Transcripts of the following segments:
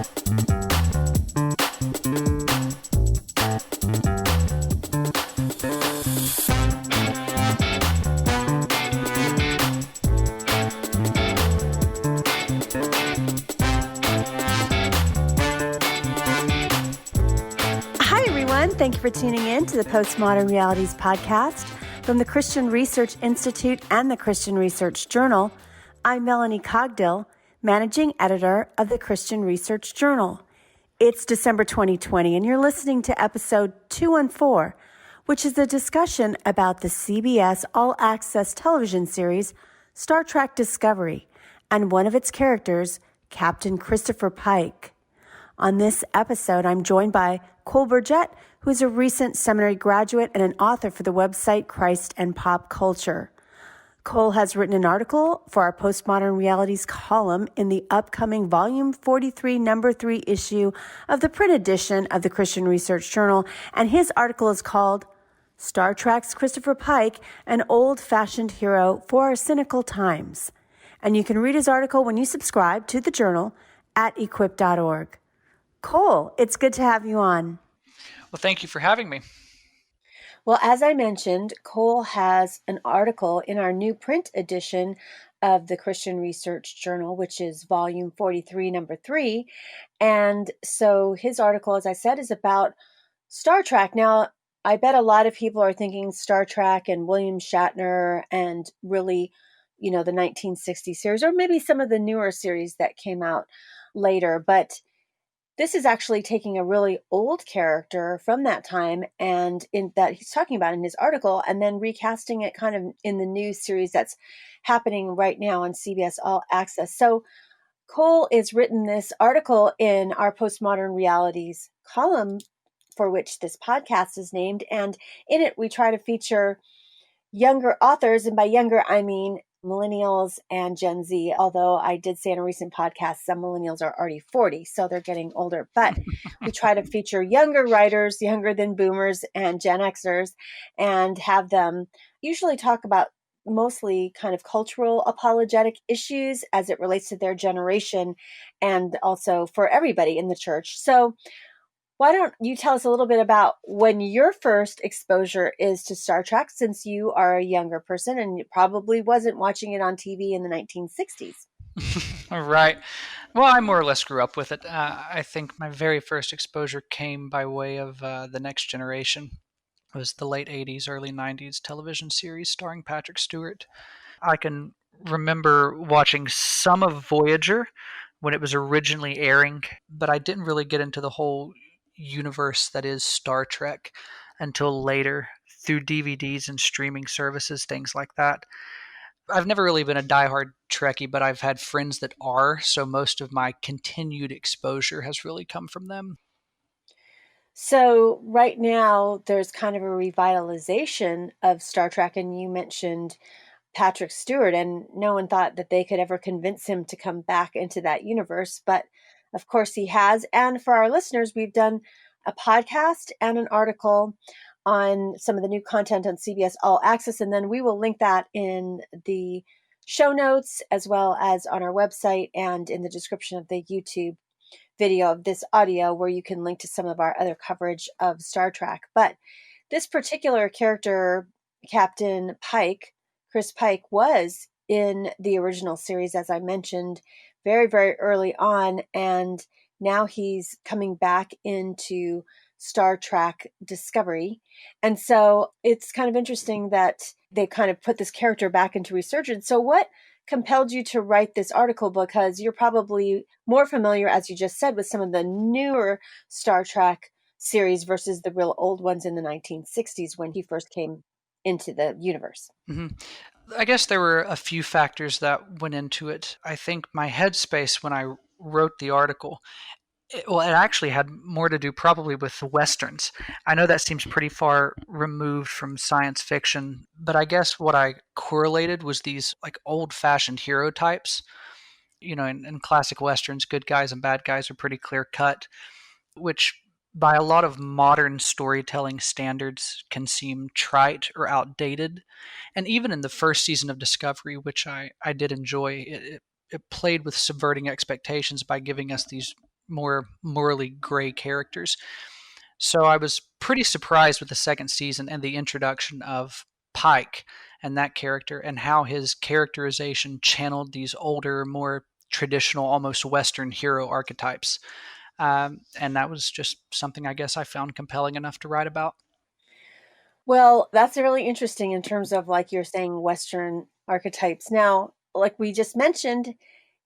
Thank you for tuning in to the Postmodern Realities podcast from the Christian Research Institute and the Christian Research Journal. I'm Melanie Cogdill, managing editor of the Christian Research Journal. It's December 2020, and you're listening to episode 214, which is a discussion about the CBS All Access television series Star Trek Discovery and one of its characters, Captain Christopher Pike. On this episode, I'm joined by Cole Burgett, who is a recent seminary graduate and an author for the website Christ and Pop Culture. Cole has written an article for our Postmodern Realities column in the upcoming Volume 43, Number 3 issue of the print edition of the Christian Research Journal, and his article is called Star Trek's Christopher Pike, an Old-Fashioned Hero for Our Cynical Times. And you can read his article when you subscribe to the journal at equip.org. Cole, it's good to have you on. Well, thank you for having me. Well, as I mentioned, Cole has an article in our new print edition of the Christian Research Journal, which is volume 43, number 3. And so his article, as I said, is about Star Trek. Now, I bet a lot of people are thinking Star Trek and William Shatner and really, the 1960 series, or maybe some of the newer series that came out later. But this is actually taking a really old character from that time and in that he's talking about in his article, and then recasting it kind of in the new series that's happening right now on CBS All Access. So Cole has written this article in our Postmodern Realities column, for which this podcast is named. And in it, we try to feature younger authors. And by younger, I mean millennials and Gen Z, although I did say in a recent podcast, some millennials are already 40, so they're getting older. But we try to feature younger writers, younger than boomers and Gen Xers, and have them usually talk about mostly kind of cultural apologetic issues as it relates to their generation and also for everybody in the church. So why don't you tell us a little bit about when your first exposure is to Star Trek, since you are a younger person and you probably wasn't watching it on TV in the 1960s? All right. Well, I more or less grew up with it. I think my very first exposure came by way of The Next Generation. It was the late 80s, early 90s television series starring Patrick Stewart. I can remember watching some of Voyager when it was originally airing, but I didn't really get into the whole universe that is Star Trek until later through DVDs and streaming services, things like that. I've never really been a diehard Trekkie, but I've had friends that are, so most of my continued exposure has really come from them. So right now there's kind of a revitalization of Star Trek, and you mentioned Patrick Stewart, and no one thought that they could ever convince him to come back into that universe, but of course he has. And for our listeners, we've done a podcast and an article on some of the new content on CBS All Access, and then we will link that in the show notes as well as on our website and in the description of the YouTube video of this audio, where you can link to some of our other coverage of Star Trek. But this particular character, Captain Pike, Chris Pike, was in the original series, as I mentioned, very, very early on, and now he's coming back into Star Trek Discovery. And so it's kind of interesting that they kind of put this character back into resurgence. So what compelled you to write this article? Because you're probably more familiar, as you just said, with some of the newer Star Trek series versus the real old ones in the 1960s when he first came into the universe. Mm-hmm. I guess there were a few factors that went into it. I think my headspace when I wrote the article, it actually had more to do probably with the Westerns. I know that seems pretty far removed from science fiction, but I guess what I correlated was these like old-fashioned hero types. In classic Westerns, good guys and bad guys are pretty clear cut, which by a lot of modern storytelling standards can seem trite or outdated. And even in the first season of Discovery, which I did enjoy, it played with subverting expectations by giving us these more morally gray characters. So I was pretty surprised with the second season and the introduction of Pike and that character and how his characterization channeled these older, more traditional, almost Western hero archetypes. And that was just something I guess I found compelling enough to write about. Well, that's really interesting in terms of, like you're saying, Western archetypes. Now, like we just mentioned,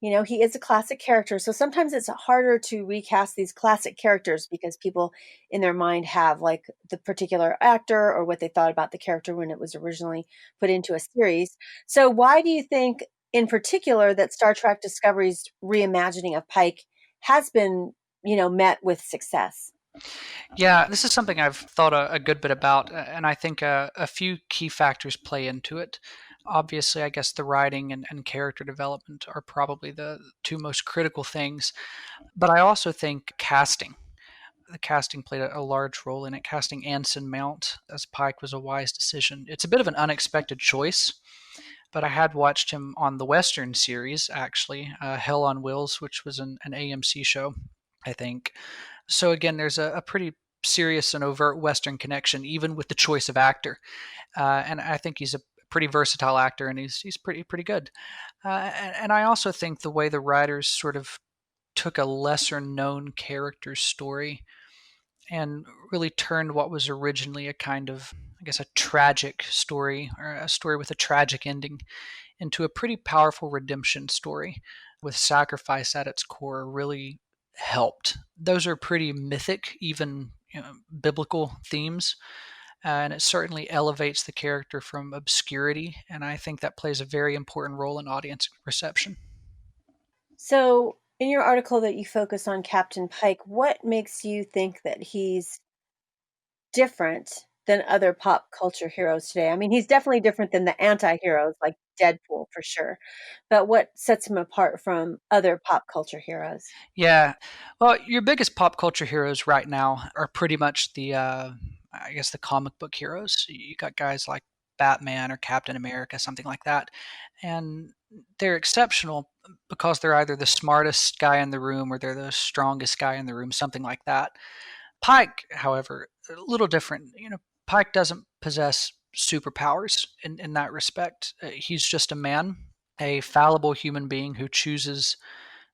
he is a classic character. So sometimes it's harder to recast these classic characters because people in their mind have like the particular actor or what they thought about the character when it was originally put into a series. So why do you think in particular that Star Trek Discovery's reimagining of Pike has been, met with success? Yeah, this is something I've thought a good bit about, and I think a few key factors play into it. Obviously, I guess the writing and character development are probably the two most critical things, but I also think casting. The casting played a large role in it. Casting Anson Mount as Pike was a wise decision. It's a bit of an unexpected choice, but I had watched him on the Western series, actually, Hell on Wheels, which was an AMC show, I think. So again, there's a pretty serious and overt Western connection, even with the choice of actor. And I think he's a pretty versatile actor, and he's pretty good. And I also think the way the writers sort of took a lesser known character's story and really turned what was originally a kind of, I guess, a tragic story or a story with a tragic ending into a pretty powerful redemption story with sacrifice at its core really helped. Those are pretty mythic, even biblical themes. And it certainly elevates the character from obscurity. And I think that plays a very important role in audience reception. So, in your article that you focus on Captain Pike, what makes you think that he's different than other pop culture heroes today? I mean, he's definitely different than the anti-heroes like Deadpool for sure. But what sets him apart from other pop culture heroes? Yeah. Well, your biggest pop culture heroes right now are pretty much I guess, the comic book heroes. You got guys like Batman or Captain America, something like that. And they're exceptional because they're either the smartest guy in the room or they're the strongest guy in the room, something like that. Pike, however, a little different. Pike doesn't possess superpowers in that respect. He's just a man, a fallible human being who chooses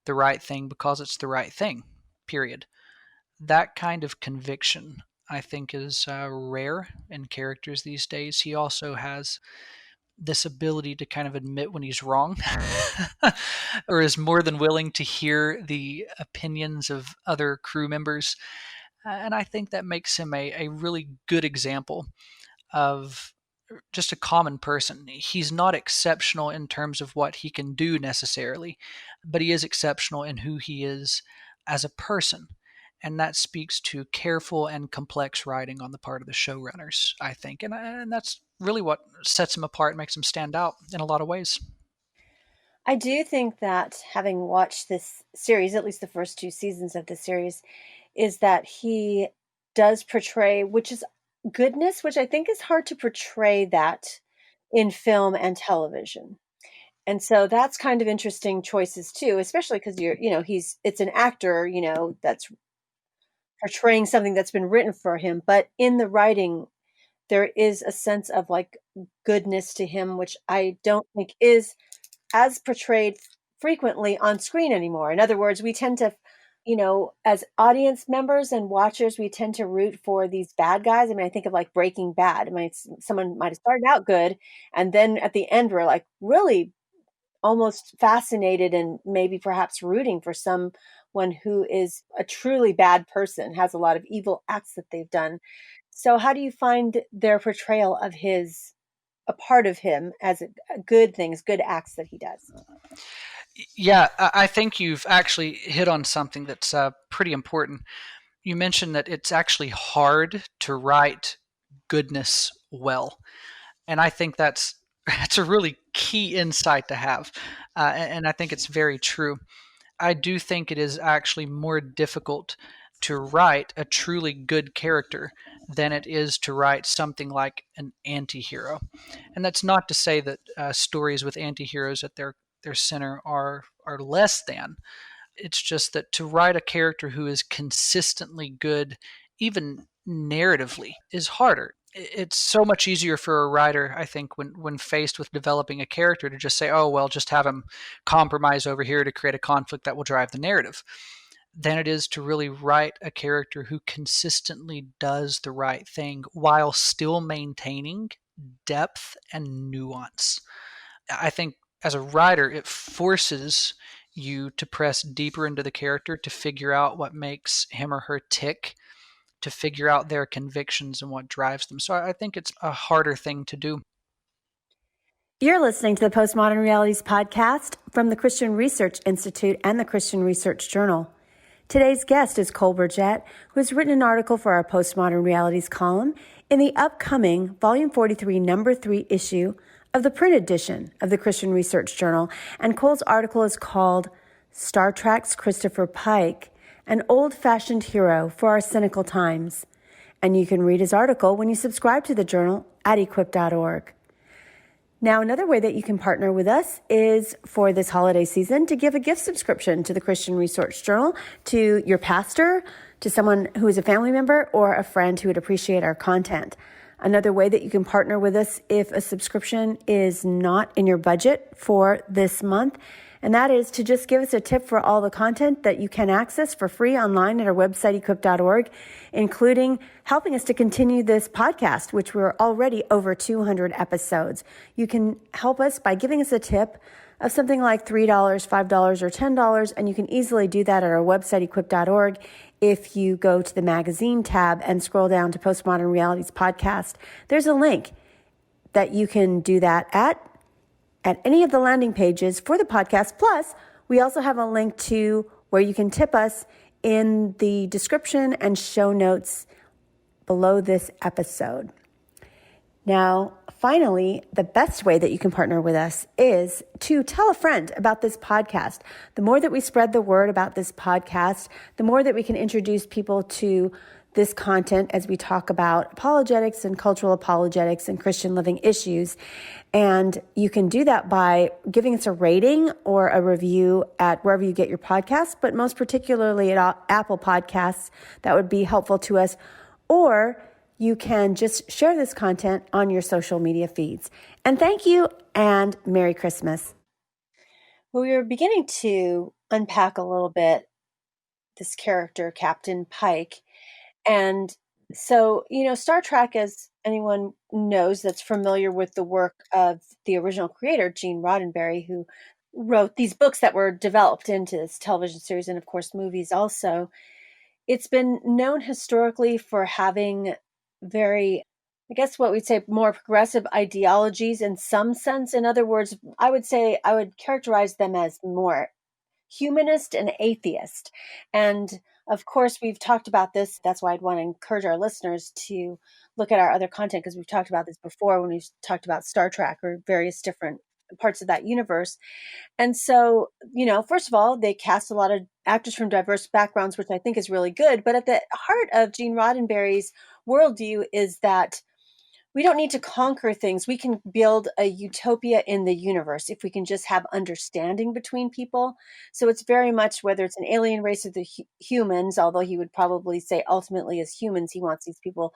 the right thing because it's the right thing, period. That kind of conviction, I think, is rare in characters these days. He also has this ability to kind of admit when he's wrong or is more than willing to hear the opinions of other crew members. And I think that makes him a really good example of just a common person. He's not exceptional in terms of what he can do necessarily, but he is exceptional in who he is as a person. And that speaks to careful and complex writing on the part of the showrunners, I think. And that's really what sets him apart, makes him stand out in a lot of ways. I do think that having watched this series, at least the first two seasons of the series, is that he does portray, which is goodness, which I think is hard to portray that in film and television. And so that's kind of interesting choices too, especially because it's an actor, that's portraying something that's been written for him. But in the writing, there is a sense of like goodness to him, which I don't think is as portrayed frequently on screen anymore. In other words, we tend to, as audience members and watchers, we tend to root for these bad guys. I mean, I think of like Breaking Bad. I mean, someone might have started out good, and then at the end, we're like really almost fascinated and maybe perhaps rooting for someone who is a truly bad person, has a lot of evil acts that they've done. So, how do you find their portrayal of a part of him as good things, good acts that he does? Yeah, I think you've actually hit on something that's pretty important. You mentioned that it's actually hard to write goodness well. And I think that's a really key insight to have, and I think it's very true. I do think it is actually more difficult to write a truly good character than it is to write something like an anti-hero. And that's not to say that stories with anti-heroes at their center are less than. It's just that to write a character who is consistently good, even narratively, is harder. It's so much easier for a writer, I think, when faced with developing a character to just say, oh, well, just have him compromise over here to create a conflict that will drive the narrative, than it is to really write a character who consistently does the right thing while still maintaining depth and nuance. I think as a writer, it forces you to press deeper into the character to figure out what makes him or her tick, to figure out their convictions and what drives them. So I think it's a harder thing to do. You're listening to the Postmodern Realities podcast from the Christian Research Institute and the Christian Research Journal. Today's guest is Cole Burgett, who has written an article for our Postmodern Realities column in the upcoming Volume 43, Number 3 issue of the print edition of the Christian Research Journal. And Cole's article is called Star Trek's Christopher Pike, an old-fashioned hero for our cynical times. And you can read his article when you subscribe to the journal at equip.org. Now, another way that you can partner with us is for this holiday season to give a gift subscription to the Christian Research Journal to your pastor, to someone who is a family member, or a friend who would appreciate our content. Another way that you can partner with us if a subscription is not in your budget for this month, and that is to just give us a tip for all the content that you can access for free online at our website, equip.org, including helping us to continue this podcast, which we're already over 200 episodes. You can help us by giving us a tip of something like $3, $5, or $10, and you can easily do that at our website, equip.org. If you go to the magazine tab and scroll down to Postmodern Realities Podcast, there's a link that you can do that at any of the landing pages for the podcast. Plus, we also have a link to where you can tip us in the description and show notes below this episode. Now, finally, the best way that you can partner with us is to tell a friend about this podcast. The more that we spread the word about this podcast, the more that we can introduce people to this content as we talk about apologetics and cultural apologetics and Christian living issues. And you can do that by giving us a rating or a review at wherever you get your podcasts, but most particularly at Apple Podcasts. That would be helpful to us. Or you can just share this content on your social media feeds. And thank you, and Merry Christmas. Well, we were beginning to unpack a little bit this character, Captain Pike. And so, Star Trek, as anyone knows that's familiar with the work of the original creator, Gene Roddenberry, who wrote these books that were developed into this television series and, of course, movies also. It's been known historically for having very, I guess what we'd say, more progressive ideologies in some sense. In other words, I would characterize them as more humanist and atheist. And of course, we've talked about this. That's why I'd want to encourage our listeners to look at our other content, because we've talked about this before when we've talked about Star Trek or various different parts of that universe. And so, first of all, they cast a lot of actors from diverse backgrounds, which I think is really good. But at the heart of Gene Roddenberry's worldview is that we don't need to conquer things. We can build a utopia in the universe if we can just have understanding between people. So it's very much whether it's an alien race or the humans, although he would probably say ultimately as humans, he wants these people,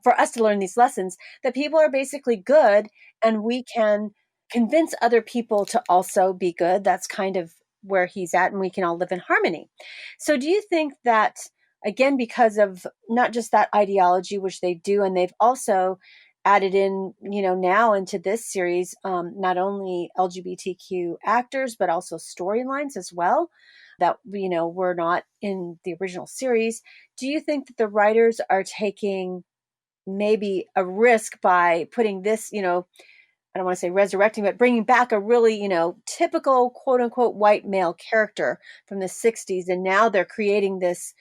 for us to learn these lessons, that people are basically good and we can convince other people to also be good. That's kind of where he's at, and we can all live in harmony. So do you think that, again, because of not just that ideology, which they do, and they've also added in, now into this series, not only LGBTQ actors, but also storylines as well that, were not in the original series. Do you think that the writers are taking maybe a risk by putting this, I don't want to say resurrecting, but bringing back a really, typical quote unquote white male character from the 60s. And now they're creating this,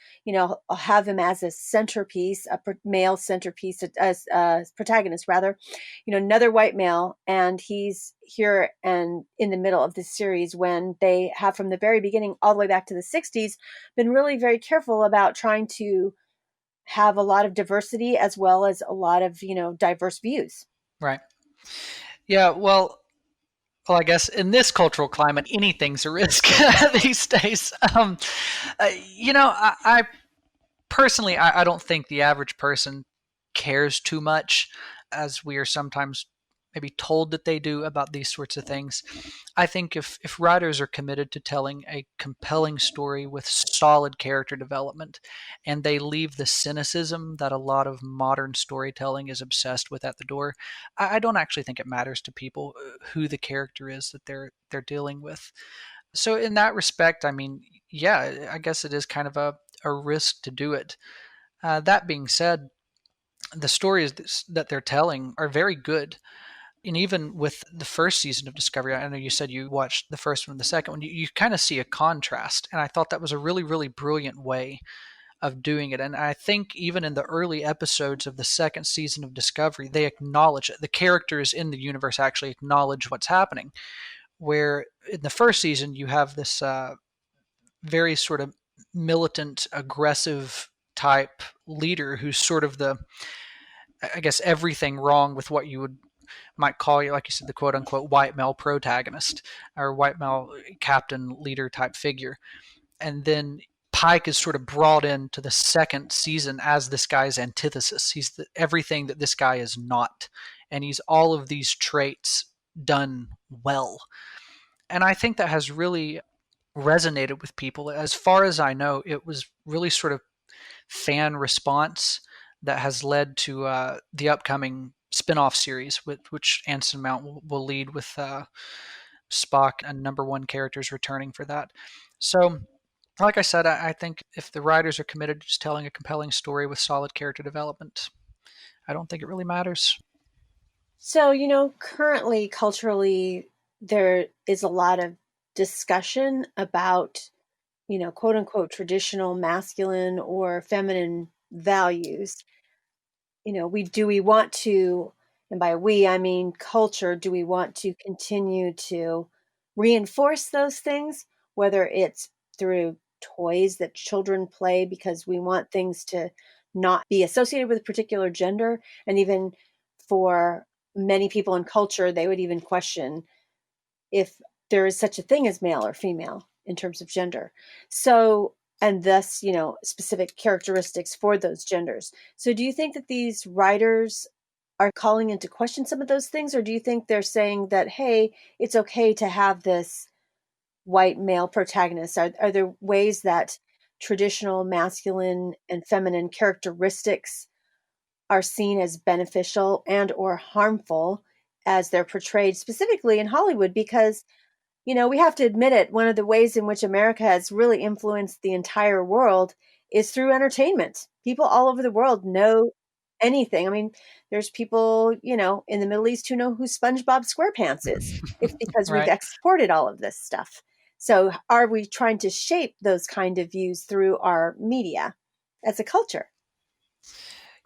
have him as a centerpiece, a male centerpiece, as a protagonist rather, another white male. And he's here and in the middle of this series when they have from the very beginning all the way back to the 60s been really very careful about trying to have a lot of diversity as well as a lot of, diverse views. Right. Yeah, well, Well, I guess in this cultural climate, anything's a risk these days. I personally, I don't think the average person cares too much, as we are sometimes maybe told that they do about these sorts of things. I think if writers are committed to telling a compelling story with solid character development, and they leave the cynicism that a lot of modern storytelling is obsessed with at the door, I don't actually think it matters to people who the character is that they're dealing with. So in that respect, I mean, yeah, I guess it is kind of a risk to do it. That being said, the stories that they're telling are very good. And even with the first season of Discovery, I know you said you watched the first one and the second one, you kind of see a contrast. And I thought that was a really, really brilliant way of doing it. And I think even in the early episodes of the second season of Discovery, they acknowledge it. The characters in the universe actually acknowledge what's happening. Where in the first season, you have this very sort of militant, aggressive type leader who's sort of the, I guess, everything wrong with what you would might call you, like you said, the quote unquote white male protagonist or white male captain leader type figure. And then Pike is sort of brought into the second season as this guy's antithesis. He's everything that this guy is not. And he's all of these traits done well. And I think that has really resonated with people. As far as I know, it was really sort of fan response that has led to the upcoming spin-off series, which Anson Mount will lead with Spock and number one characters returning for that. So, like I said, I think if the writers are committed to just telling a compelling story with solid character development, I don't think it really matters. So, currently, culturally, there is a lot of discussion about, quote unquote, traditional masculine or feminine values. We want to, and by we, I mean culture, do we want to continue to reinforce those things, whether it's through toys that children play because we want things to not be associated with a particular gender? And even for many people in culture, they would even question if there is such a thing as male or female in terms of gender. So, and thus, specific characteristics for those genders. So, do you think that these writers are calling into question some of those things, or do you think they're saying that, hey, it's okay to have this white male protagonist? Are there ways that traditional masculine and feminine characteristics are seen as beneficial and or harmful as they're portrayed specifically in Hollywood? Because we have to admit it, one of the ways in which America has really influenced the entire world is through entertainment. People all over the world know anything. I mean, there's people, in the Middle East who know who SpongeBob SquarePants is. It's because we've Right. exported all of this stuff. So, are we trying to shape those kind of views through our media as a culture?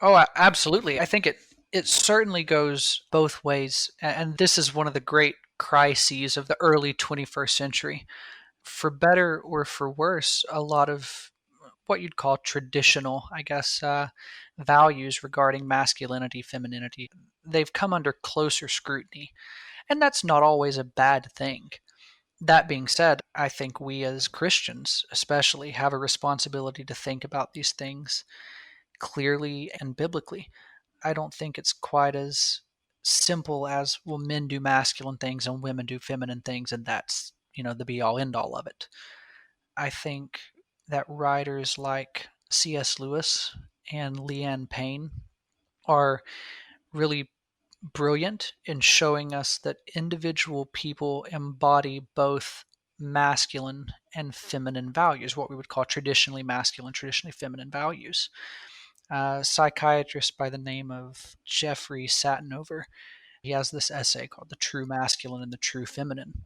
Oh, absolutely. I think it certainly goes both ways, and this is one of the great crises of the early 21st century. For better or for worse, a lot of what you'd call traditional, I guess, values regarding masculinity, femininity, they've come under closer scrutiny. And that's not always a bad thing. That being said, I think we as Christians, especially, have a responsibility to think about these things clearly and biblically. I don't think it's quite as simple as, well, men do masculine things and women do feminine things, and that's, the be all end all of it. I think that writers like C.S. Lewis and Leanne Payne are really brilliant in showing us that individual people embody both masculine and feminine values, what we would call traditionally masculine, traditionally feminine values. A psychiatrist by the name of Jeffrey Satinover, he has this essay called The True Masculine and the True Feminine.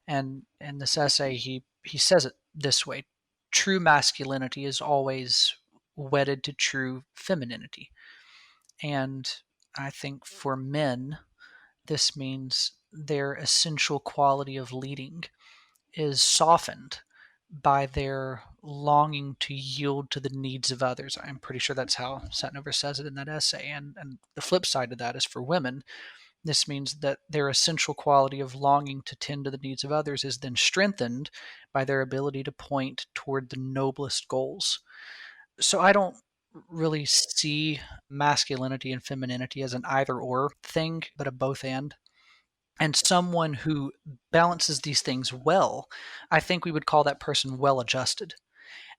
And in this essay, he says it this way: true masculinity is always wedded to true femininity. And I think for men, this means their essential quality of leading is softened by their longing to yield to the needs of others. I'm pretty sure that's how Satinover says it in that essay. And the flip side of that is for women, This means that their essential quality of longing to tend to the needs of others is then strengthened by their ability to point toward the noblest goals. So I don't really see masculinity and femininity as an either or thing, but a both and. And someone who balances these things well, I think we would call that person well adjusted.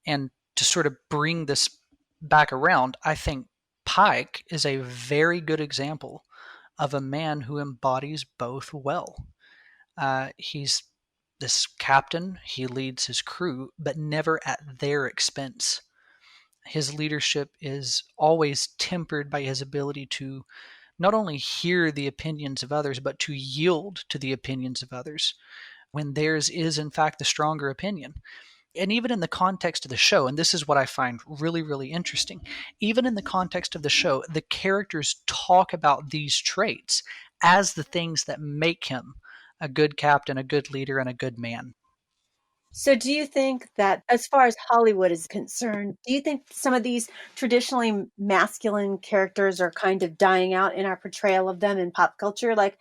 And to sort of bring this back around, I think Pike is a very good example of a man who embodies both well. He's this captain, he leads his crew, but never at their expense. His leadership is always tempered by his ability to not only hear the opinions of others, but to yield to the opinions of others when theirs is, in fact, the stronger opinion. And even in the context of the show, and this is what I find really, really interesting, even in the context of the show, the characters talk about these traits as the things that make him a good captain, a good leader, and a good man. So, do you think that, as far as Hollywood is concerned, do you think some of these traditionally masculine characters are kind of dying out in our portrayal of them in pop culture? Like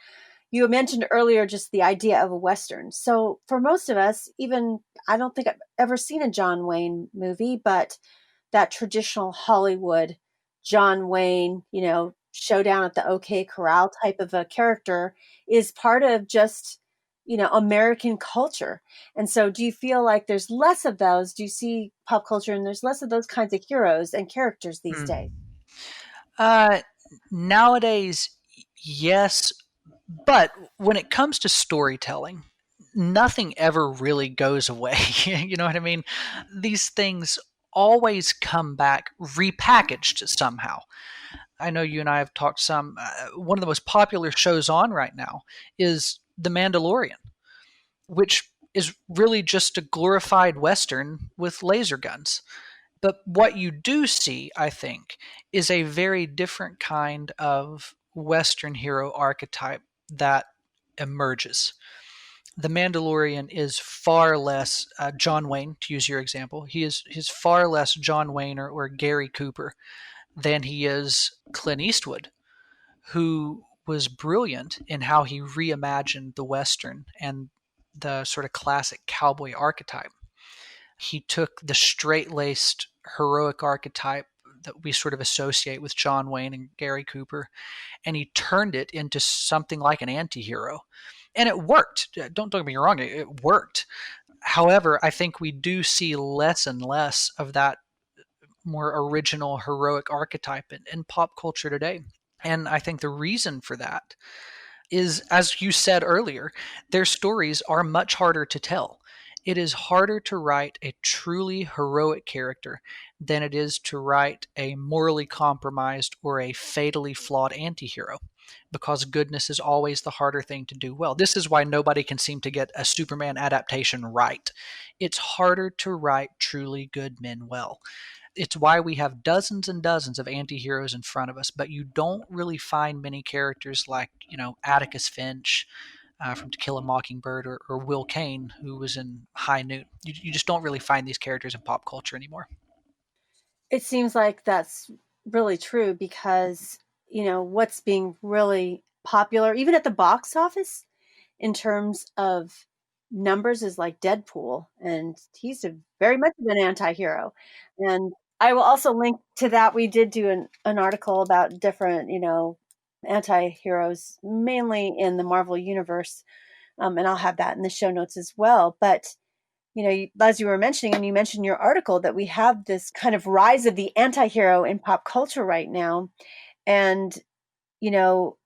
you mentioned earlier, just the idea of a Western. So, for most of us, even I don't think I've ever seen a John Wayne movie, but that traditional Hollywood John Wayne, showdown at the OK Corral type of a character is part of just, American culture. And so do you feel like there's less of those? Do you see pop culture and there's less of those kinds of heroes and characters these Hmm. days? Uh, Nowadays, yes, but when it comes to storytelling, nothing ever really goes away. You know what I mean? These things always come back repackaged somehow. I know you and I have talked some. One of the most popular shows on right now is The Mandalorian, which is really just a glorified Western with laser guns. But what you do see, I think, is a very different kind of Western hero archetype that emerges. The Mandalorian is far less John Wayne, to use your example. He's far less John Wayne or Gary Cooper than he is Clint Eastwood, who was brilliant in how he reimagined the Western and the sort of classic cowboy archetype. He took the straight laced heroic archetype that we sort of associate with John Wayne and Gary Cooper, and he turned it into something like an anti-hero. And it worked. Don't get me wrong, it worked. However, I think we do see less and less of that more original heroic archetype in pop culture today. And I think the reason for that is, as you said earlier, their stories are much harder to tell. It is harder to write a truly heroic character than it is to write a morally compromised or a fatally flawed antihero, because goodness is always the harder thing to do well. This is why nobody can seem to get a Superman adaptation right. It's harder to write truly good men well. It's why we have dozens and dozens of anti-heroes in front of us, but you don't really find many characters like, Atticus Finch from To Kill a Mockingbird, or Will Kane, who was in High Noon. You just don't really find these characters in pop culture anymore. It seems like that's really true because, what's being really popular, even at the box office, in terms of numbers is like Deadpool, and he's very much of an anti-hero. And I will also link to that. We did do an article about different, anti-heroes, mainly in the Marvel universe. And I'll have that in the show notes as well. But, as you were mentioning, and you mentioned in your article, that we have this kind of rise of the anti-hero in pop culture right now. And, you know,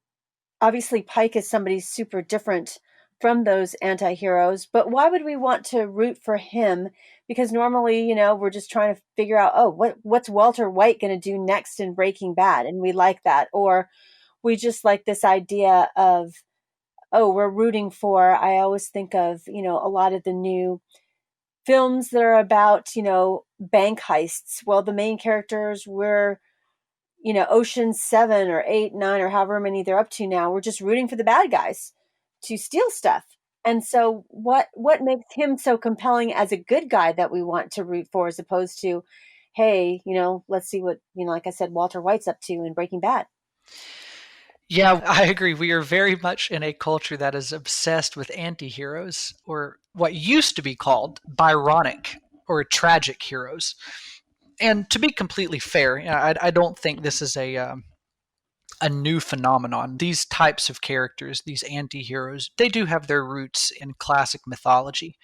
obviously Pike is somebody super different from those anti-heroes, but why would we want to root for him? Because normally, we're just trying to figure out, oh, what's Walter White going to do next in Breaking Bad? And we like that. Or we just like this idea of, oh, we're rooting for, I always think of, a lot of the new films that are about, bank heists. Well, the main characters were, Ocean 7 or 8, 9, or however many they're up to now. We're just rooting for the bad guys to steal stuff. And so what makes him so compelling as a good guy that we want to root for, as opposed to, hey, let's see what, like I said, Walter White's up to in Breaking Bad? Yeah, I agree. We are very much in a culture that is obsessed with anti-heroes, or what used to be called Byronic or tragic heroes. And to be completely fair, I don't think this is a new phenomenon. These types of characters, these anti-heroes, they do have their roots in classic mythology.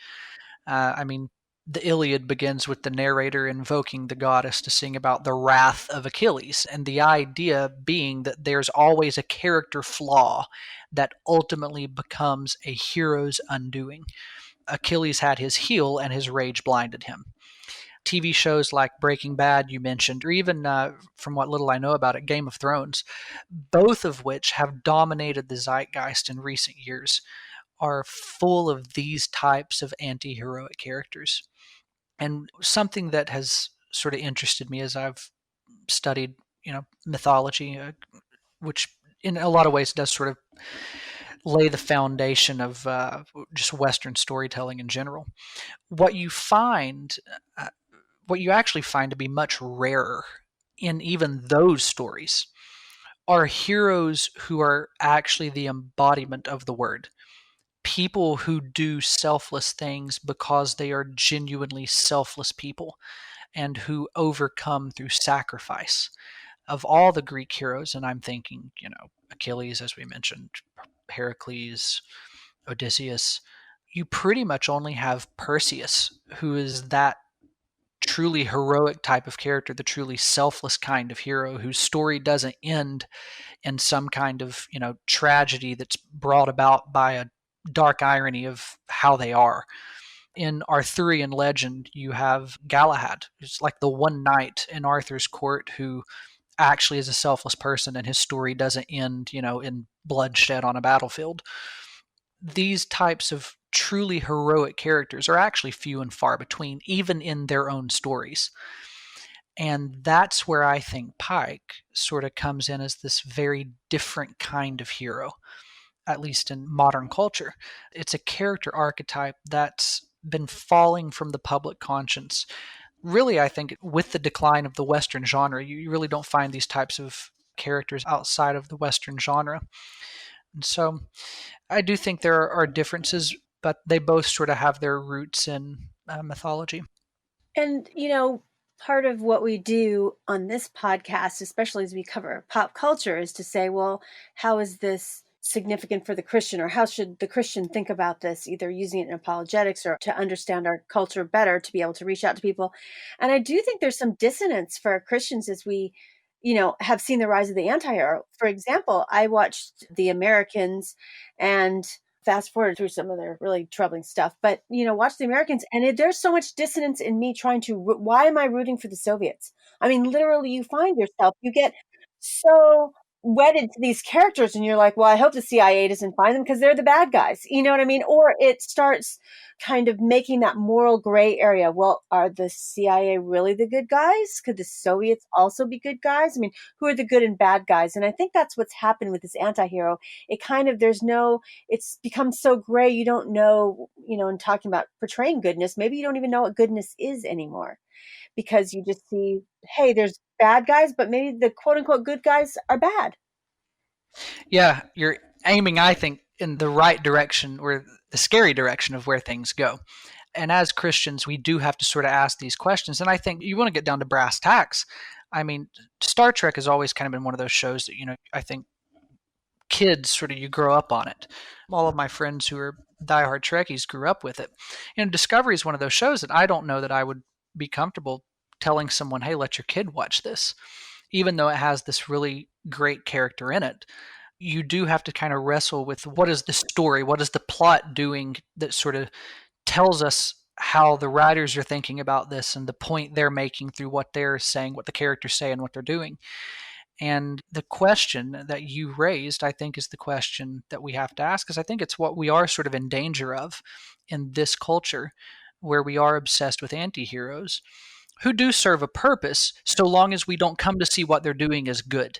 I mean, the Iliad begins with the narrator invoking the goddess to sing about the wrath of Achilles, and the idea being that there's always a character flaw that ultimately becomes a hero's undoing. Achilles had his heel, and his rage blinded him. TV shows like Breaking Bad, you mentioned, or even from what little I know about it, Game of Thrones, both of which have dominated the zeitgeist in recent years, are full of these types of anti heroic characters. And something that has sort of interested me as I've studied, mythology, which in a lot of ways does sort of lay the foundation of just Western storytelling in general. What you find, uh, what you actually find to be much rarer in even those stories are heroes who are actually the embodiment of the word. People who do selfless things because they are genuinely selfless people and who overcome through sacrifice. Of all the Greek heroes, and I'm thinking, Achilles, as we mentioned, Heracles, Odysseus, you pretty much only have Perseus, who is that truly heroic type of character, the truly selfless kind of hero whose story doesn't end in some kind of, tragedy that's brought about by a dark irony of how they are. In Arthurian legend, you have Galahad, who's like the one knight in Arthur's court who actually is a selfless person, and his story doesn't end, in bloodshed on a battlefield. These types of truly heroic characters are actually few and far between, even in their own stories. And that's where I think Pike sort of comes in as this very different kind of hero, at least in modern culture. It's a character archetype that's been falling from the public conscience. Really, I think with the decline of the Western genre, you really don't find these types of characters outside of the Western genre. And so I do think there are differences, but they both sort of have their roots in mythology. And, part of what we do on this podcast, especially as we cover pop culture, is to say, well, how is this significant for the Christian, or how should the Christian think about this, either using it in apologetics or to understand our culture better, to be able to reach out to people. And I do think there's some dissonance for Christians as we, have seen the rise of the anti-hero. For example, I watched The Americans and fast forward through some of their really troubling stuff, but watch The Americans, and there's so much dissonance in me trying to why am I rooting for the Soviets? I mean, literally, you find yourself, you get so wedded to these characters, and you're like, well, I hope the CIA doesn't find them because they're the bad guys, you know what I mean? Or it starts kind of making that moral gray area. Well, are the CIA really the good guys? Could the Soviets also be good guys? I mean, who are the good and bad guys? And I think that's what's happened with this anti-hero. It kind of, it's become so gray, you don't know, in talking about portraying goodness, maybe you don't even know what goodness is anymore, because you just see, hey, there's bad guys, but maybe the quote unquote good guys are bad. Yeah, you're aiming, I think, in the right direction, or the scary direction of where things go. And as Christians, we do have to sort of ask these questions. And I think you want to get down to brass tacks. I mean, Star Trek has always kind of been one of those shows that, I think kids sort of, you grow up on it. All of my friends who are diehard Trekkies grew up with it. Discovery is one of those shows that I don't know that I would be comfortable telling someone, hey, let your kid watch this, even though it has this really great character in it. You do have to kind of wrestle with what is the story, what is the plot doing that sort of tells us how the writers are thinking about this and the point they're making through what they're saying, what the characters say, and what they're doing. And the question that you raised, I think, is the question that we have to ask, because I think it's what we are sort of in danger of in this culture, where we are obsessed with anti-heroes who do serve a purpose, so long as we don't come to see what they're doing as good.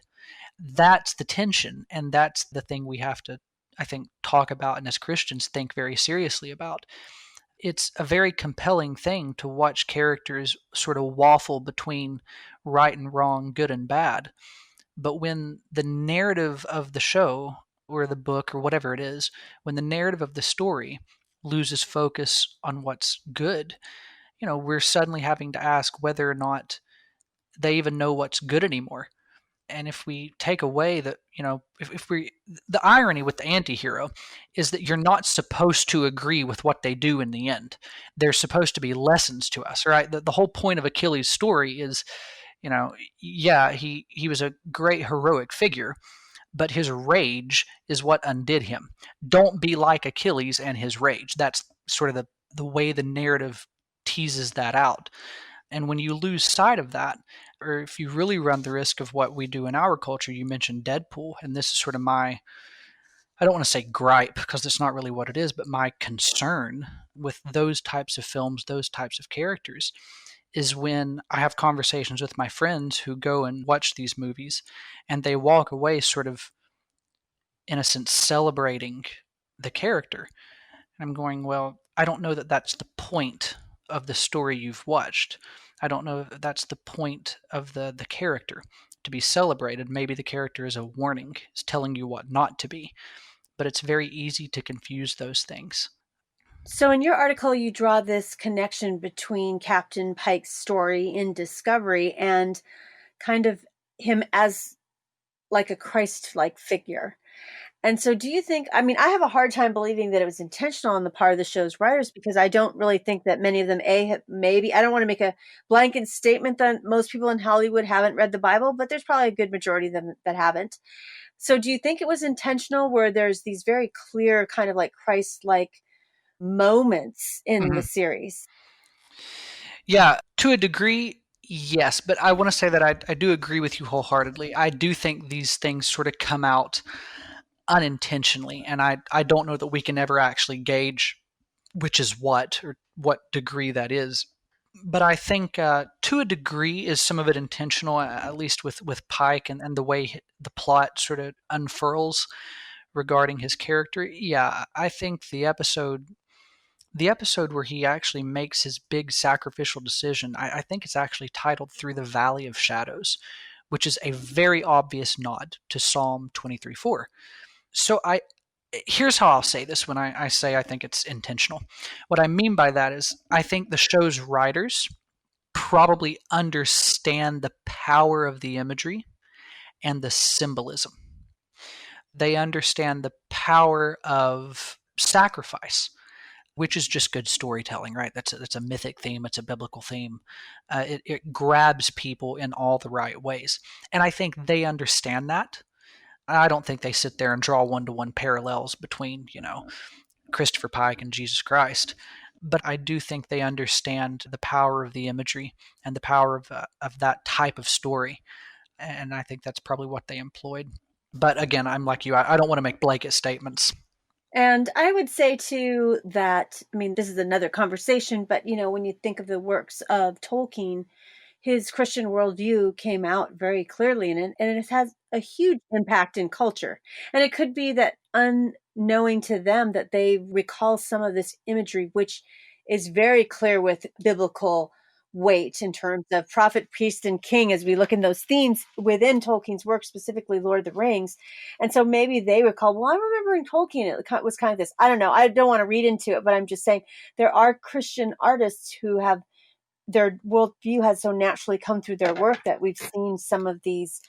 That's the tension, and that's the thing we have to, I think, talk about, and as Christians think very seriously about. It's a very compelling thing to watch characters sort of waffle between right and wrong, good and bad. But when the narrative of the show or the book or whatever it is, when the narrative of the story loses focus on what's good, we're suddenly having to ask whether or not they even know what's good anymore. And if we take away that, if we, the irony with the anti-hero is that you're not supposed to agree with what they do in the end. They're supposed to be lessons to us, right? The whole point of Achilles' story is, yeah, he was a great heroic figure, but his rage is what undid him. Don't be like Achilles and his rage. That's sort of the way the narrative teases that out. And when you lose sight of that, or if you really run the risk of what we do in our culture, you mentioned Deadpool, and this is sort of my, I don't want to say gripe because it's not really what it is, but my concern with those types of films, those types of characters, is when I have conversations with my friends who go and watch these movies and they walk away sort of, in a sense, celebrating the character. And I'm going, well, I don't know that that's the point of the story you've watched. I don't know if that's the point of the character to be celebrated. Maybe the character is a warning, is telling you what not to be. But it's very easy to confuse those things. So, in your article, you draw this connection between Captain Pike's story in Discovery and kind of him as like a Christ-like figure. And so, do you think? I mean, I have a hard time believing that it was intentional on the part of the show's writers because I don't really think that many of them, maybe, I don't want to make a blanket statement that most people in Hollywood haven't read the Bible, but there's probably a good majority of them that haven't. So, do you think it was intentional where there's these very clear, kind of like Christ like moments in the Mm-hmm. series? Yeah, to a degree, yes. But I want to say that I do agree with you wholeheartedly. I do think these things sort of come out unintentionally, and I don't know that we can ever actually gauge which is what or what degree that is. But I think to a degree is some of it intentional, at least with Pike and the way the plot sort of unfurls regarding his character. Yeah, I think the episode where he actually makes his big sacrificial decision, I think it's actually titled Through the Valley of Shadows, which is a very obvious nod to Psalm 23:4. So here's how I'll say this when I say I think it's intentional. What I mean by that is I think the show's writers probably understand the power of the imagery and the symbolism. They understand the power of sacrifice, which is just good storytelling, right? That's a mythic theme. It's a biblical theme. It grabs people in all the right ways, and I think they understand that. I don't think they sit there and draw one-to-one parallels between, Christopher Pike and Jesus Christ. But I do think they understand the power of the imagery and the power of that type of story. And I think that's probably what they employed. But again, I'm like you. I don't want to make blanket statements. And I would say too that, I mean, this is another conversation, but when you think of the works of Tolkien, his Christian worldview came out very clearly in it, and it has a huge impact in culture. And it could be that unknowing to them that they recall some of this imagery, which is very clear with biblical weight in terms of prophet, priest, and king, as we look in those themes within Tolkien's work, specifically Lord of the Rings. And so maybe they recall, well, I'm remembering Tolkien, it was kind of this. I don't know. I don't want to read into it, but I'm just saying there are Christian artists who have their worldview has so naturally come through their work that we've seen some of these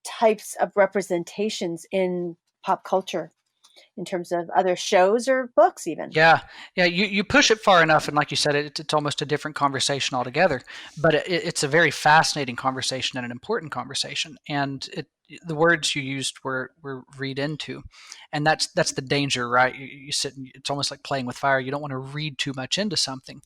types of representations in pop culture in terms of other shows or books even. Yeah, yeah. You push it far enough, and like you said, it's almost a different conversation altogether. But it's a very fascinating conversation and an important conversation. And the words you used were read into, and that's the danger, right? You sit and it's almost like playing with fire. You don't want to read too much into something.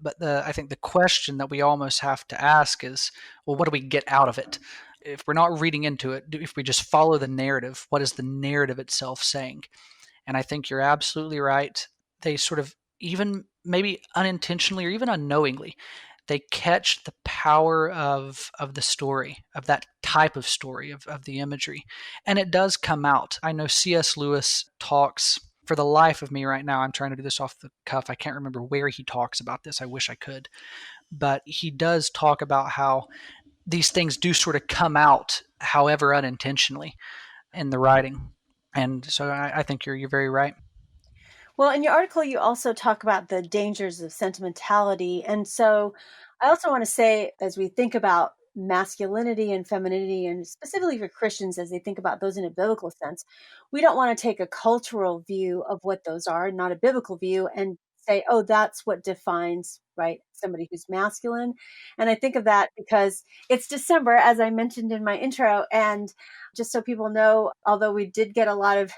But I think the question that we almost have to ask is, well, what do we get out of it? If we're not reading into it, if we just follow the narrative, what is the narrative itself saying? And I think you're absolutely right. They sort of, even maybe unintentionally or even unknowingly, they catch the power of the story, of that type of story, of the imagery. And it does come out. I know C.S. Lewis talks, for the life of me right now, I'm trying to do this off the cuff. I can't remember where he talks about this. I wish I could. But he does talk about how these things do sort of come out, however unintentionally, in the writing. And so I think you're very right. Well, in your article, you also talk about the dangers of sentimentality. And so I also want to say, as we think about masculinity and femininity, and specifically for Christians, as they think about those in a biblical sense, we don't want to take a cultural view of what those are, not a biblical view, and say, oh, that's what defines, right, somebody who's masculine. And I think of that because it's December, as I mentioned in my intro. And just so people know, although we did get a lot of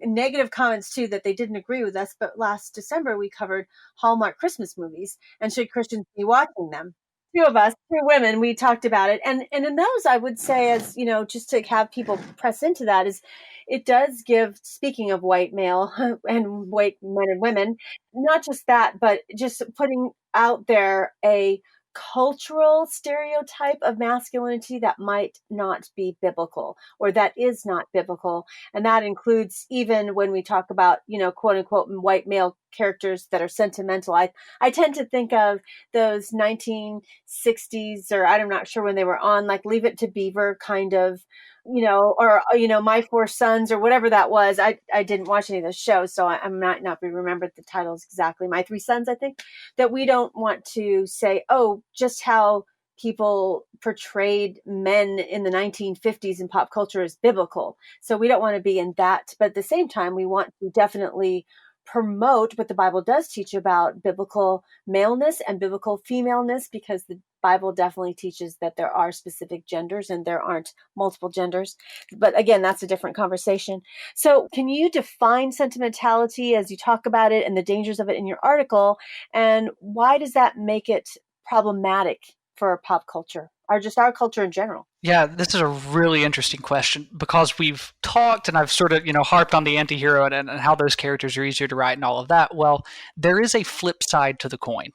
negative comments too that they didn't agree with us. But last December we covered Hallmark Christmas movies and should Christians be watching them? Two of us, two women, we talked about it, and in those, I would say, as you know, just to have people press into that, is it does give. Speaking of white male and white men and women, not just that, but just putting out there a cultural stereotype of masculinity that might not be biblical or that is not biblical, and that includes even when we talk about, you know, quote unquote white male characters that are sentimental. I tend to think of those 1960s, or I'm not sure when they were on, like Leave It to Beaver kind of, you know, or you know, My Four Sons or whatever that was. I didn't watch any of those shows, so I might not be remembered the titles exactly. My Three Sons, I think. That we don't want to say, oh, just how people portrayed men in the 1950s in pop culture is biblical. So we don't want to be in that. But at the same time, we want to definitely promote what the Bible does teach about biblical maleness and biblical femaleness, because the Bible definitely teaches that there are specific genders and there aren't multiple genders. But again, that's a different conversation. So can you define sentimentality as you talk about it and the dangers of it in your article? And why does that make it problematic for pop culture or just our culture in general? Yeah, this is a really interesting question because we've talked and I've sort of, harped on the antihero and how those characters are easier to write and all of that. Well, there is a flip side to the coin,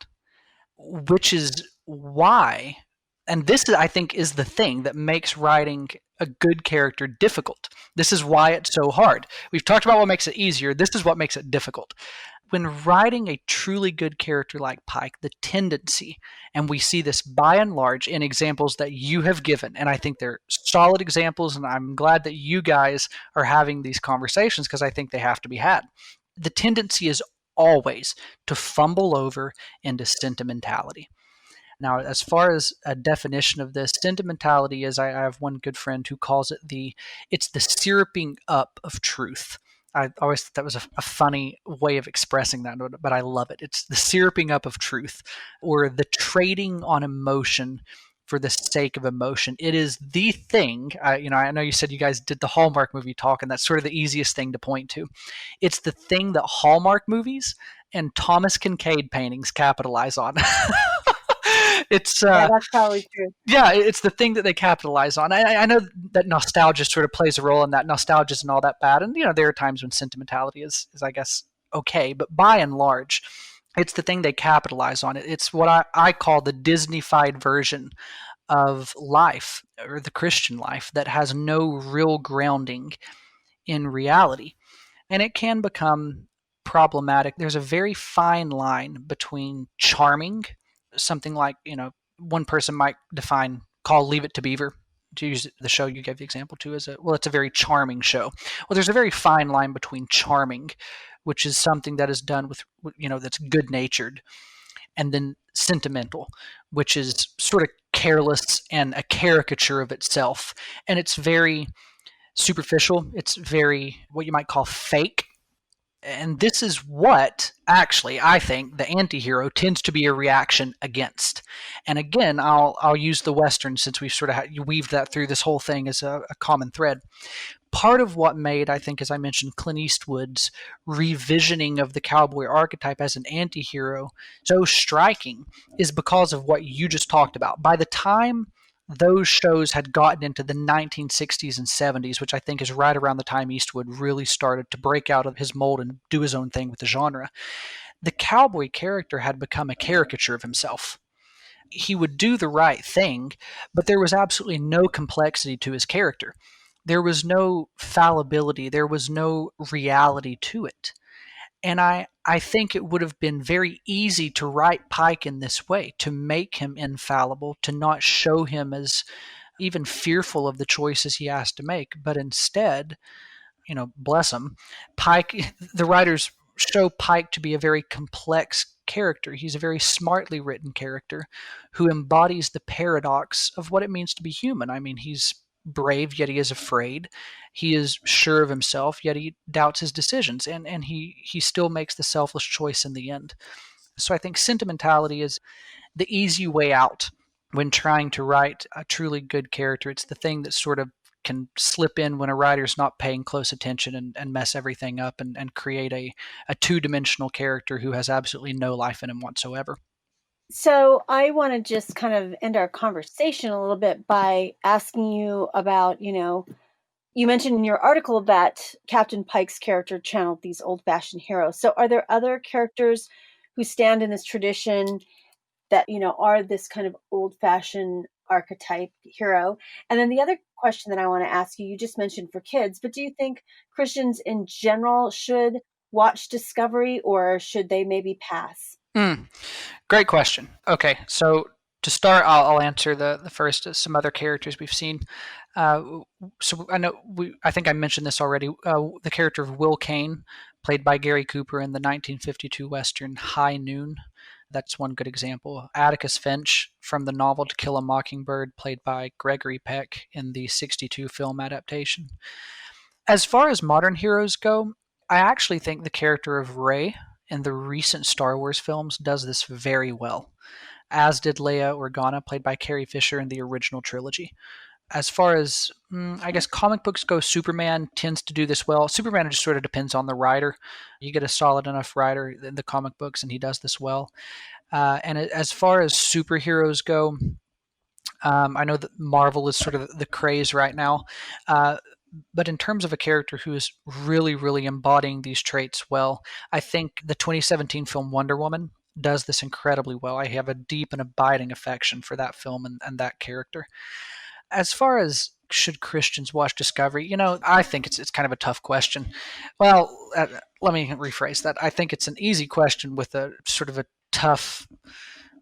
which is why, and this I think is the thing that makes writing a good character difficult. This is why it's so hard. We've talked about what makes it easier. This is what makes it difficult. When writing a truly good character like Pike, the tendency, and we see this by and large in examples that you have given, and I think they're solid examples, and I'm glad that you guys are having these conversations because I think they have to be had. The tendency is always to fumble over into sentimentality. Now, as far as a definition of this, sentimentality is, I have one good friend who calls it it's the syruping up of truth. I always thought that was a funny way of expressing that, but I love it. It's the syruping up of truth, or the trading on emotion for the sake of emotion. It is the thing. I know you said you guys did the Hallmark movie talk, and that's sort of the easiest thing to point to. It's the thing that Hallmark movies and Thomas Kincaid paintings capitalize on. it's Yeah, that's probably true. Yeah, it's the thing that they capitalize on. I know that nostalgia sort of plays a role in that. Nostalgia isn't all that bad, and there are times when sentimentality is I guess okay, but by and large, it's the thing they capitalize on. It's what I call the Disney-fied version of life, or the Christian life, that has no real grounding in reality, and it can become problematic. There's a very fine line between charming, something like, one person might call Leave It to Beaver, to use the show you gave the example to, as it's a very charming show. Well, there's a very fine line between charming, which is something that is done with, that's good natured, and then sentimental, which is sort of careless and a caricature of itself. And it's very superficial. It's very, what you might call, fake. And this is what, actually, I think the anti-hero tends to be a reaction against. And again, I'll use the Western, since we've sort of weaved that through this whole thing as a common thread. Part of what made, I think, as I mentioned, Clint Eastwood's revisioning of the cowboy archetype as an anti-hero so striking is because of what you just talked about. By the time those shows had gotten into the 1960s and 70s, which I think is right around the time Eastwood really started to break out of his mold and do his own thing with the genre, the cowboy character had become a caricature of himself. He would do the right thing, but there was absolutely no complexity to his character. There was no fallibility. There was no reality to it. And I think it would have been very easy to write Pike in this way, to make him infallible, to not show him as even fearful of the choices he has to make, but instead, bless him, Pike, the writers show Pike to be a very complex character. He's a very smartly written character who embodies the paradox of what it means to be human. I mean, he's brave, yet he is afraid. He is sure of himself, yet he doubts his decisions, and he still makes the selfless choice in the end. So I think sentimentality is the easy way out when trying to write a truly good character. It's the thing that sort of can slip in when a writer's not paying close attention and mess everything up and create a two-dimensional character who has absolutely no life in him whatsoever. So I want to just kind of end our conversation a little bit by asking you about, you mentioned in your article that Captain Pike's character channeled these old-fashioned heroes. So are there other characters who stand in this tradition that, are this kind of old-fashioned archetype hero? And then the other question that I want to ask you, you just mentioned for kids, but do you think Christians in general should watch Discovery, or should they maybe pass? Great question. Okay, so to start, I'll answer the first. Some other characters we've seen. So I think I mentioned this already. The character of Will Kane, played by Gary Cooper in the 1952 Western High Noon. That's one good example. Atticus Finch from the novel To Kill a Mockingbird, played by Gregory Peck in the 62 film adaptation. As far as modern heroes go, I actually think the character of Rey in the recent Star Wars films does this very well, as did Leia Organa, played by Carrie Fisher in the original trilogy. As far as, I guess, comic books go, Superman tends to do this well. Superman just sort of depends on the writer. You get a solid enough writer in the comic books, and he does this well. And as far as superheroes go, I know that Marvel is sort of the craze right now. But in terms of a character who is really, really embodying these traits well, I think the 2017 film Wonder Woman does this incredibly well. I have a deep and abiding affection for that film and that character. As far as should Christians watch Discovery, I think it's kind of a tough question. Well, let me rephrase that. I think it's an easy question with a sort of a tough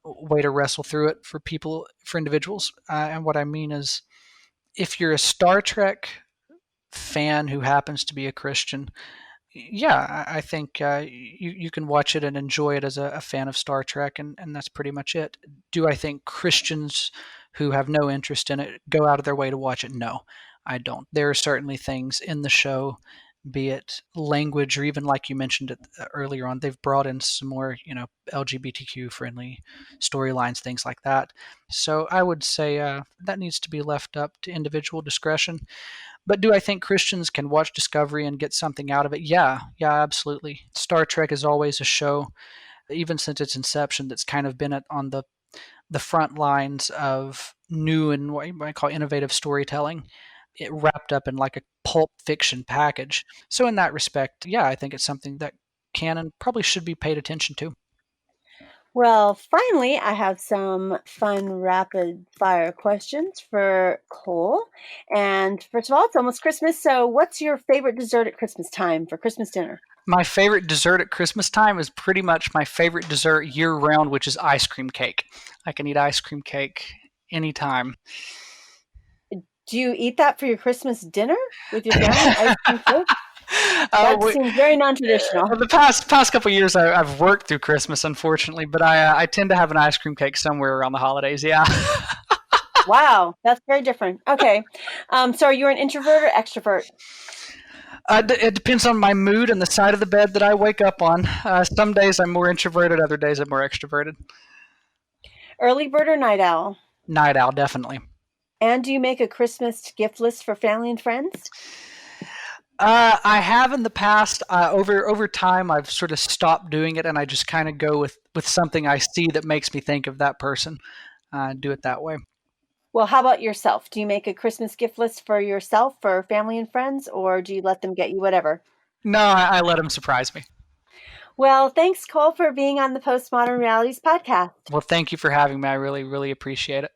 way to wrestle through it for individuals. And what I mean is, if you're a Star Trek fan who happens to be a Christian, yeah, I think you can watch it and enjoy it as a fan of Star Trek, and that's pretty much it. Do I think Christians who have no interest in it go out of their way to watch it? No, I don't. There are certainly things in the show, be it language or even like you mentioned it earlier on, they've brought in some more, LGBTQ friendly storylines, things like that. So I would say that needs to be left up to individual discretion. But do I think Christians can watch Discovery and get something out of it? Yeah, absolutely. Star Trek is always a show, even since its inception, that's kind of been on the front lines of new and what you might call innovative storytelling. It wrapped up in like a pulp fiction package. So in that respect, yeah, I think it's something that can and probably should be paid attention to. Well, finally, I have some fun rapid fire questions for Cole. And first of all, it's almost Christmas. So, what's your favorite dessert at Christmas time for Christmas dinner? My favorite dessert at Christmas time is pretty much my favorite dessert year round, which is ice cream cake. I can eat ice cream cake anytime. Do you eat that for your Christmas dinner with your family? Ice cream cake? uh, That we, seems very non-traditional. the past couple of years, I've worked through Christmas, unfortunately, but I tend to have an ice cream cake somewhere around the holidays. Yeah. Wow, that's very different. Okay. So are you an introvert or extrovert? It depends on my mood and the side of the bed that I wake up on. Some days I'm more introverted, other days I'm more extroverted. Early bird or night owl? Night owl, definitely. And do you make a Christmas gift list for family and friends? I have in the past. Over time, I've sort of stopped doing it, and I just kind of go with something I see that makes me think of that person. Do it that way. Well, how about yourself? Do you make a Christmas gift list for yourself, for family and friends, or do you let them get you whatever? No, I let them surprise me. Well, thanks, Cole, for being on the Postmodern Realities podcast. Well, thank you for having me. I really, really appreciate it.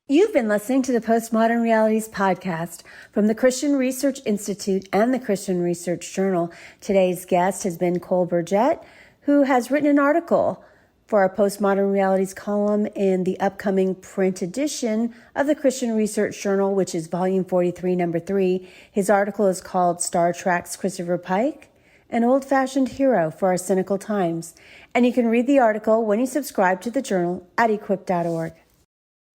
You've been listening to the Postmodern Realities podcast from the Christian Research Institute and the Christian Research Journal. Today's guest has been Cole Burgett, who has written an article for our Postmodern Realities column in the upcoming print edition of the Christian Research Journal, which is volume 43, number 3. His article is called Star Trek's Christopher Pike, an old-fashioned hero for our cynical times. And you can read the article when you subscribe to the journal at equip.org.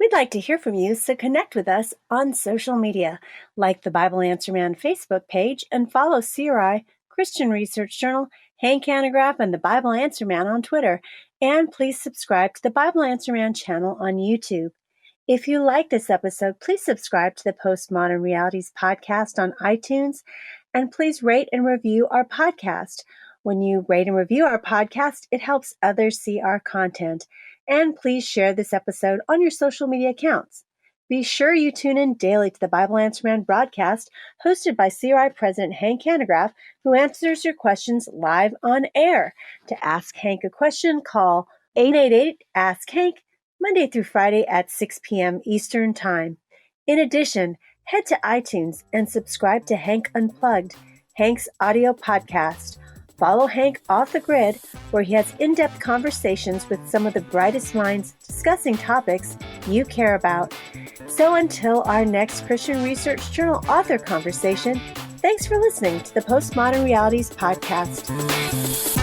We'd like to hear from you, so connect with us on social media. Like the Bible Answer Man Facebook page and follow CRI, Christian Research Journal, Hank Hanegraaff, and the Bible Answer Man on Twitter. And please subscribe to the Bible Answer Man channel on YouTube. If you like this episode, please subscribe to the Postmodern Realities podcast on iTunes, and please rate and review our podcast. When you rate and review our podcast, it helps others see our content. And please share this episode on your social media accounts. Be sure you tune in daily to the Bible Answer Man broadcast hosted by CRI President Hank Hanegraaff, who answers your questions live on air. To ask Hank a question, call 888-ASK-HANK, Monday through Friday at 6 p.m. Eastern Time. In addition, head to iTunes and subscribe to Hank Unplugged, Hank's audio podcast. Follow Hank off the grid, where he has in-depth conversations with some of the brightest minds discussing topics you care about. So until our next Christian Research Journal author conversation, thanks for listening to the Postmodern Realities podcast.